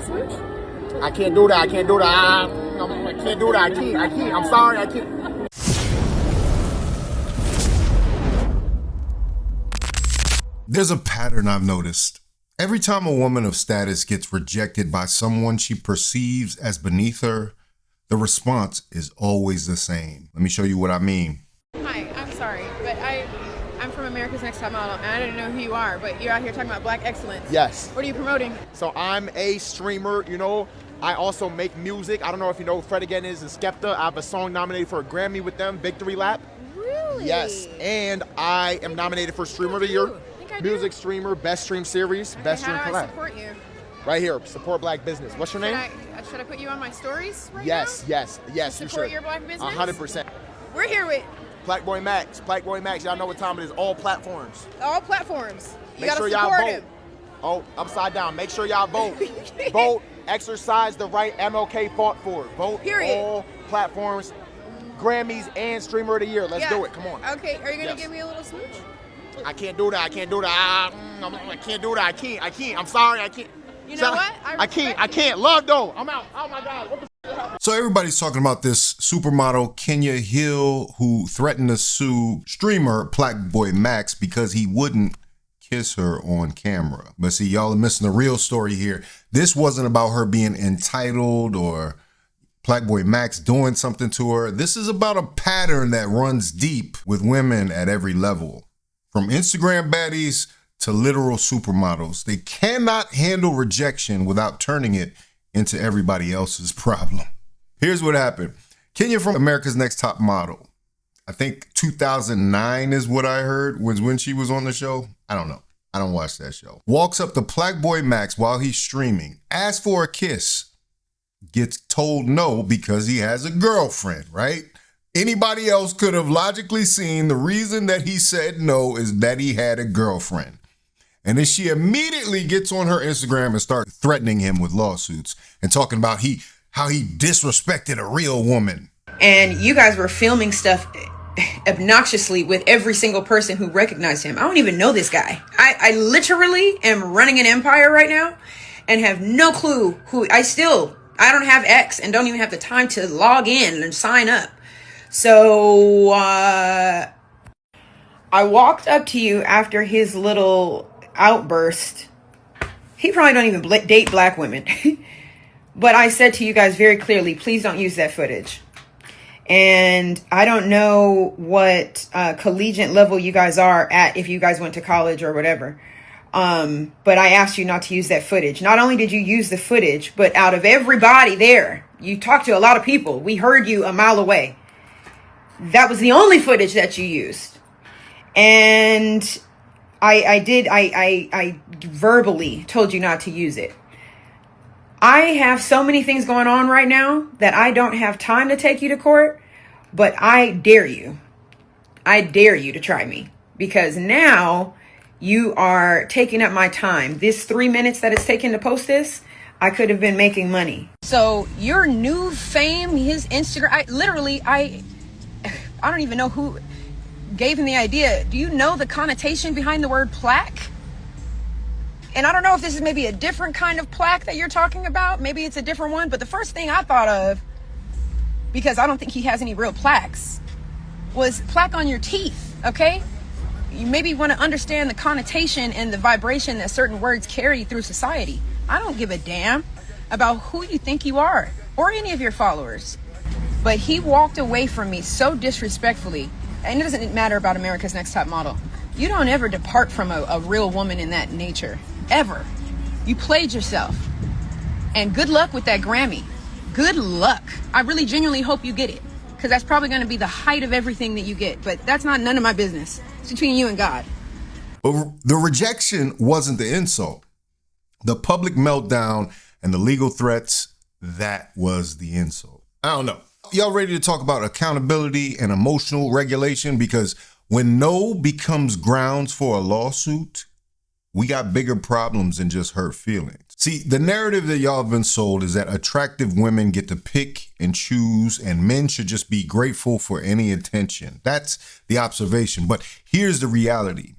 switch? I can't do that. I can't do that. I can't do that. I can't. I'm sorry. I can't. There's a pattern I've noticed. Every time a woman of status gets rejected by someone she perceives as beneath her, the response is always the same. Let me show you what I mean. Hi, I'm sorry, but I'm from America's Next Top Model, and I didn't know who you are, but you're out here talking about black excellence. Yes. What are you promoting? So I'm a streamer, you know. I also make music. I don't know if you know who Fred Again is and Skepta. I have a song nominated for a Grammy with them, Victory Lap. Really? Yes, and I am nominated for Streamer of the Year. Music streamer, best stream series, best stream collab. How do I support you? Right here, support black business. What's your name? Should I put you on my stories right yes, now? Yes, you should. Support your black business? 100%. We're here with PlaqueBoyMax. PlaqueBoyMax, y'all know what time it is. All platforms. all platforms. You Make sure y'all support vote. him. Oh, upside down. Make sure y'all vote. Vote. Exercise the right MLK fought for. Vote. Period. All platforms, Grammys and Streamer of the Year. Let's do it. Come on. Okay. Are you gonna give me a little smooch? I can't do that. I can't do that. I can't do that. I can't. I'm sorry. I can't. You know what? I can't. Love though. I'm out. Oh my God. What the So everybody's talking about this supermodel Kenya Hill who threatened to sue streamer PlaqueBoyMax because he wouldn't kiss her on camera. But see, y'all are missing the real story here. This wasn't about her being entitled or PlaqueBoyMax doing something to her. This is about a pattern that runs deep with women at every level. From Instagram baddies to literal supermodels, they cannot handle rejection without turning it into everybody else's problem. Here's what happened. Kenya from America's Next Top Model, I think 2009 is what I heard was when she was on the show. I don't know. I don't watch that show. Walks up to PlaqueBoyMax while he's streaming, asks for a kiss, gets told no because he has a girlfriend, right? Anybody else could have logically seen the reason that he said no is that he had a girlfriend. And then she immediately gets on her Instagram and starts threatening him with lawsuits and talking about how he disrespected a real woman. And you guys were filming stuff obnoxiously with every single person who recognized him. I don't even know this guy. I literally am running an empire right now and have no clue who I don't have X and don't even have the time to log in and sign up. So I walked up to you after his little outburst. He probably don't even date black women. But I said to you guys very clearly, please don't use that footage. And I don't know what collegiate level you guys are at, if you guys went to college or whatever. But I asked you not to use that footage. Not only did you use the footage, but out of everybody there, you talked to a lot of people. We heard you a mile away. That was the only footage that you used. And I verbally told you not to use it. I have so many things going on right now that I don't have time to take you to court, but I dare you. I dare you to try me, because now you are taking up my time. This 3 minutes that it's taken to post this, I could have been making money. So your new fame, his Instagram, I don't even know who gave him the idea. Do you know the connotation behind the word plaque? And I don't know if this is maybe a different kind of plaque that you're talking about. Maybe it's a different one. But the first thing I thought of, because I don't think he has any real plaques, was plaque on your teeth, okay? You maybe want to understand the connotation and the vibration that certain words carry through society. I don't give a damn about who you think you are or any of your followers. But he walked away from me so disrespectfully. And it doesn't matter about America's Next Top Model. You don't ever depart from a real woman in that nature. Ever. You played yourself. And good luck with that Grammy. Good luck. I really genuinely hope you get it, because that's probably going to be the height of everything that you get. But that's not none of my business. It's between you and God. But the rejection wasn't the insult. The public meltdown and the legal threats, that was the insult. I don't know. Y'all ready to talk about accountability and emotional regulation? Because when no becomes grounds for a lawsuit, we got bigger problems than just hurt feelings. See, the narrative that y'all have been sold is that attractive women get to pick and choose and men should just be grateful for any attention. That's the observation. But here's the reality.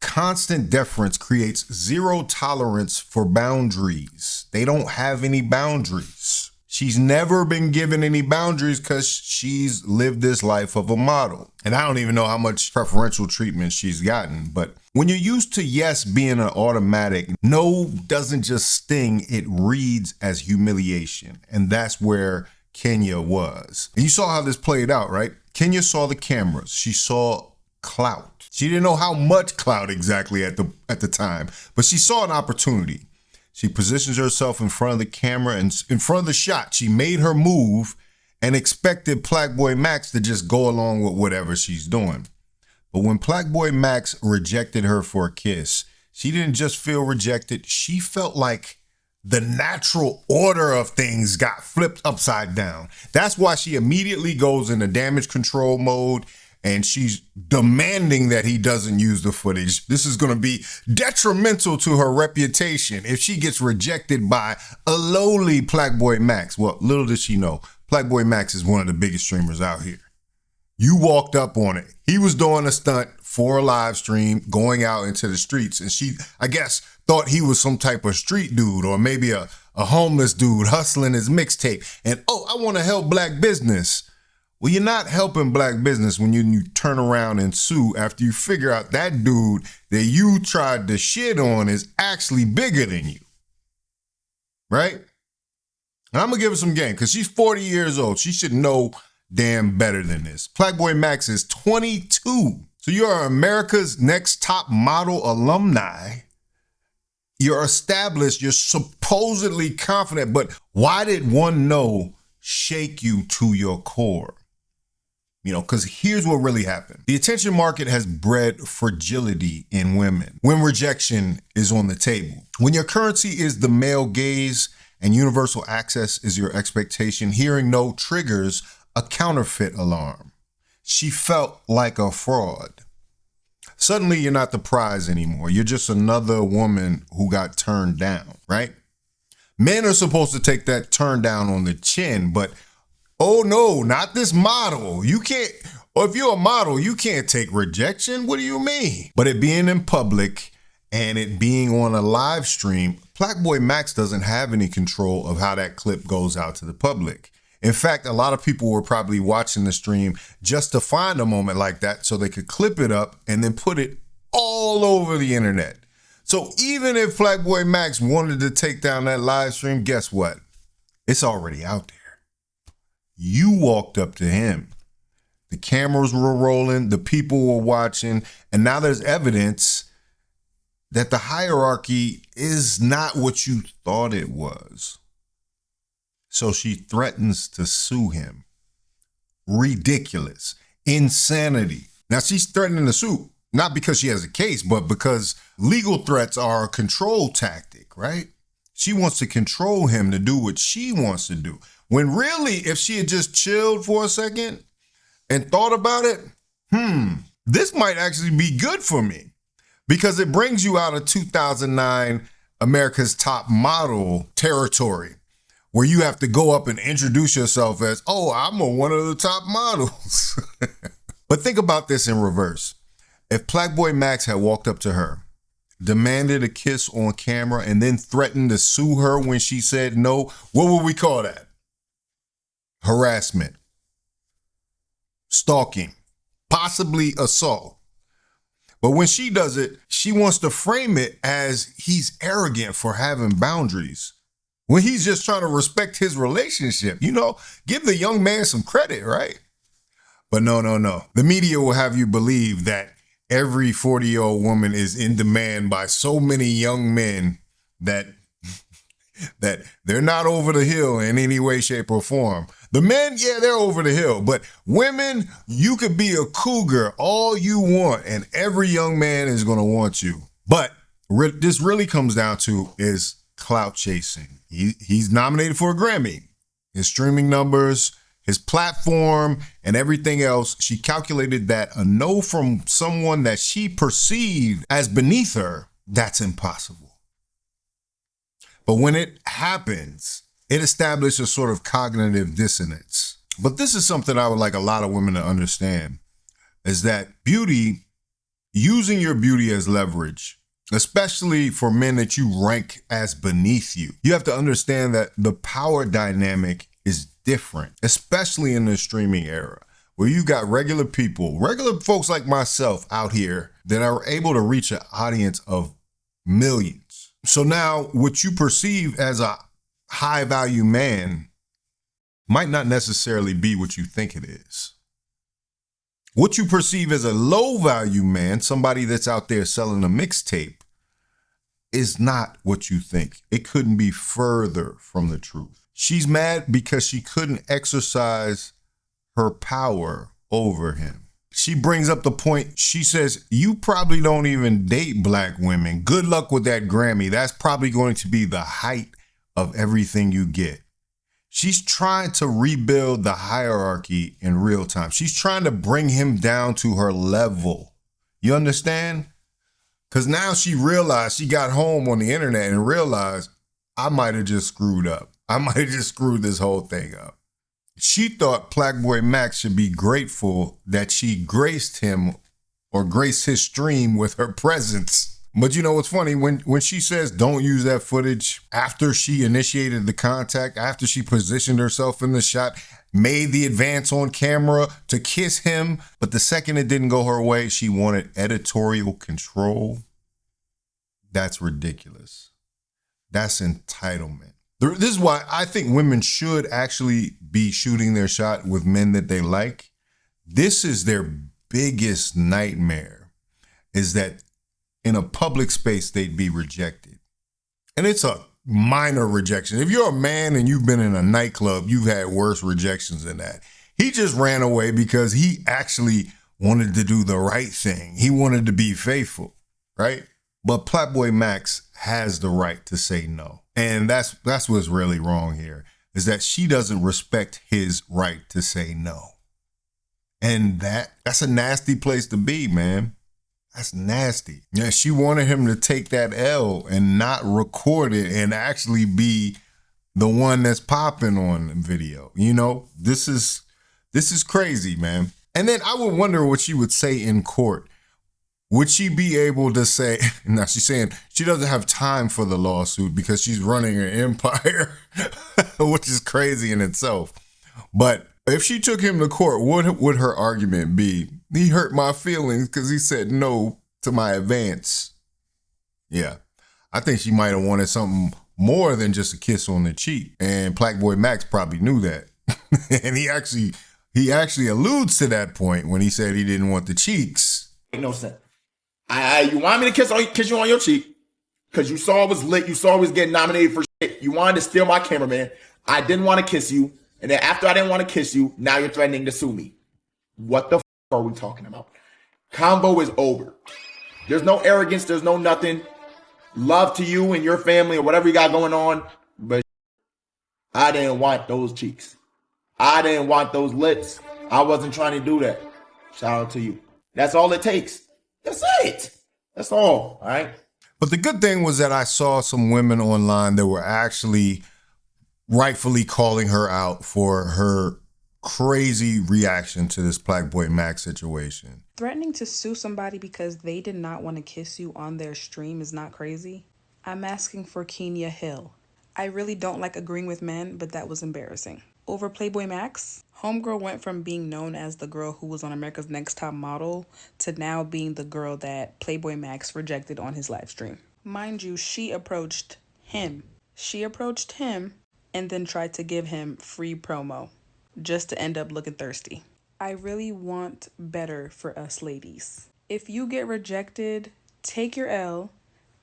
constant deference creates zero tolerance for boundaries. They don't have any boundaries. She's never been given any boundaries because she's lived this life of a model. And I don't even know how much preferential treatment she's gotten. But when you're used to yes being an automatic, no doesn't just sting, it reads as humiliation. And that's where Kenya was. And you saw how this played out, right? Kenya saw the cameras. She saw clout. She didn't know how much clout exactly at the time, but she saw an opportunity. She positions herself in front of the camera and in front of the shot. She made her move and expected PlaqueBoyMax to just go along with whatever she's doing. But when PlaqueBoyMax rejected her for a kiss, she didn't just feel rejected. She felt like the natural order of things got flipped upside down. That's why she immediately goes into damage control mode and she's demanding that he doesn't use the footage. This is going to be detrimental to her reputation if she gets rejected by a lowly PlaqueBoyMax. Well, little does she know, PlaqueBoyMax is one of the biggest streamers out here. You walked up on it. He was doing a stunt for a live stream, going out into the streets, and she, I guess, thought he was some type of street dude or maybe a homeless dude hustling his mixtape. And, oh, I want to help black business. Well, you're not helping black business when you turn around and sue after you figure out that dude that you tried to shit on is actually bigger than you. Right? And I'm going to give her some game because she's 40 years old. She should know damn better than this. PlaqueBoyMax is 22. So you're America's Next Top Model alumni. You're established. You're supposedly confident. But why did one no shake you to your core? You know, because here's what really happened. The attention market has bred fragility in women when rejection is on the table. When your currency is the male gaze and universal access is your expectation, hearing no triggers a counterfeit alarm. She felt like a fraud. Suddenly you're not the prize anymore. You're just another woman who got turned down, right? Men are supposed to take that turn down on the chin, but oh no, not this model. You can't, or if you're a model, you can't take rejection. What do you mean? But it being in public and it being on a live stream, PlaqueBoyMax doesn't have any control of how that clip goes out to the public. In fact, a lot of people were probably watching the stream just to find a moment like that so they could clip it up and then put it all over the internet. So even if PlaqueBoyMax wanted to take down that live stream, guess what? It's already out there. You walked up to him. The cameras were rolling, the people were watching, and now there's evidence that the hierarchy is not what you thought it was. So she threatens to sue him. Ridiculous. Insanity. Now she's threatening to sue, not because she has a case, but because legal threats are a control tactic, right? She wants to control him to do what she wants to do. When really, if she had just chilled for a second and thought about it, this might actually be good for me because it brings you out of 2009 America's Top Model territory, where you have to go up and introduce yourself as, oh, I'm one of the top models. But think about this in reverse. If PlaqueBoyMax had walked up to her, demanded a kiss on camera, and then threatened to sue her when she said no, what would we call that? Harassment, stalking, possibly assault. But when she does it, she wants to frame it as he's arrogant for having boundaries, when he's just trying to respect his relationship. You know, give the young man some credit, right? But no. The media will have you believe that every 40-year-old woman is in demand by so many young men that they're not over the hill in any way, shape, or form. The men, yeah, they're over the hill. But women, you could be a cougar all you want, and every young man is going to want you. But this really comes down to is clout chasing. He's nominated for a Grammy. His streaming numbers, his platform, and everything else, she calculated that a no from someone that she perceived as beneath her, that's impossible. But when it happens, it established a sort of cognitive dissonance. But this is something I would like a lot of women to understand, is that beauty, using your beauty as leverage, especially for men that you rank as beneath you. You have to understand that the power dynamic is different, especially in the streaming era, where you got regular people, regular folks like myself out here that are able to reach an audience of millions. So now what you perceive as a high value man might not necessarily be what you think it is. What you perceive as a low value man, somebody that's out there selling a mixtape, is not what you think. It couldn't be further from the truth. She's mad because she couldn't exercise her power over him. She brings up the point, she says, you probably don't even date black women. Good luck with that Grammy. That's probably going to be the height of everything you get. She's trying to rebuild the hierarchy in real time. She's trying to bring him down to her level. You understand? Because now she realized, she got home on the internet and realized, I might have just screwed up. I might have just screwed this whole thing up. She thought PlaqueBoyMax should be grateful that she graced him or graced his stream with her presence. But you know what's funny? When she says don't use that footage after she initiated the contact, after she positioned herself in the shot, made the advance on camera to kiss him, but the second it didn't go her way, she wanted editorial control. That's ridiculous. That's entitlement. This is why I think women should actually be shooting their shot with men that they like. This is their biggest nightmare, is that in a public space, they'd be rejected. And it's a minor rejection. If you're a man and you've been in a nightclub, you've had worse rejections than that. He just ran away because he actually wanted to do the right thing. He wanted to be faithful, right? But PlaqueBoyMax has the right to say no. And that's what's really wrong here, is that she doesn't respect his right to say no. And that's a nasty place to be, man. That's nasty. Yeah, she wanted him to take that L and not record it and actually be the one that's popping on the video. You know, this is crazy, man. And then I would wonder what she would say in court. Would she be able to say, now she's saying she doesn't have time for the lawsuit because she's running an empire, which is crazy in itself. But if she took him to court, what would her argument be? He hurt my feelings because he said no to my advance. Yeah, I think she might have wanted something more than just a kiss on the cheek. And PlaqueBoyMax probably knew that. And he actually alludes to that point when he said he didn't want the cheeks. Ain't no sense. You want me to kiss you on your cheek because you saw it was lit. You saw it was getting nominated for shit. You wanted to steal my cameraman. I didn't want to kiss you. And then after I didn't want to kiss you, now you're threatening to sue me. What the are we talking about? Convo is over. There's no arrogance. There's no nothing. Love to you and your family or whatever you got going on. But I didn't want those cheeks. I didn't want those lips. I wasn't trying to do that. Shout out to you. That's all it takes. That's it. That's all right? But the good thing was that I saw some women online that were actually rightfully calling her out for her crazy reaction to this PlaqueBoyMax situation. Threatening to sue somebody because they did not want to kiss you on their stream is not crazy. I'm asking for Kenya Hill. I really don't like agreeing with men, but that was embarrassing. Over PlaqueBoyMax, homegirl went from being known as the girl who was on America's Next Top Model to now being the girl that PlaqueBoyMax rejected on his live stream. Mind you, she approached him. And then tried to give him free promo just to end up looking thirsty. I really want better for us ladies. If you get rejected, take your L,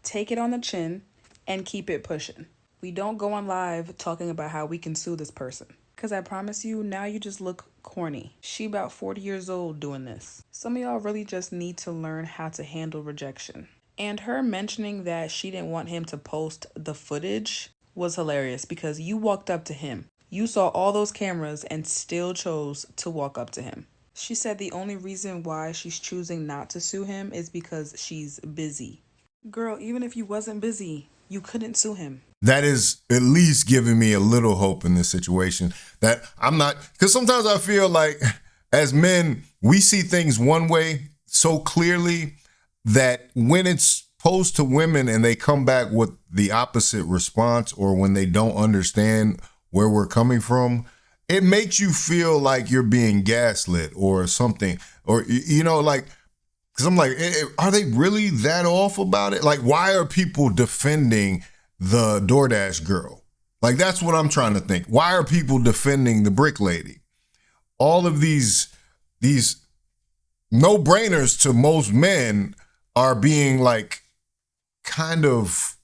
take it on the chin, and keep it pushing. We don't go on live talking about how we can sue this person. Because I promise you, now you just look corny. She about 40 years old doing this. Some of y'all really just need to learn how to handle rejection. And her mentioning that she didn't want him to post the footage was hilarious because you walked up to him. You saw all those cameras and still chose to walk up to him. She said the only reason why she's choosing not to sue him is because she's busy. Girl, even if you wasn't busy, you couldn't sue him. That is at least giving me a little hope in this situation that I'm not, because sometimes I feel like as men, we see things one way so clearly that when it's posed to women and they come back with the opposite response, or when they don't understand where we're coming from, it makes you feel like you're being gaslit or something. Or, you know, like, because I'm like, are they really that off about it? Like, why are people defending the DoorDash girl? Like, that's what I'm trying to think. Why are people defending the brick lady? All of these no-brainers to most men are being like kind of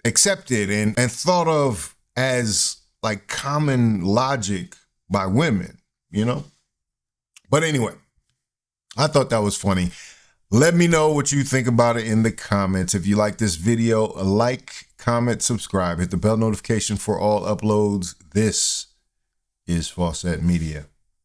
accepted and thought of as like common logic by women, you know? But anyway, I thought that was funny. Let me know what you think about it in the comments. If you like this video, like, comment, subscribe, hit the bell notification for all uploads. This is Faucette Media.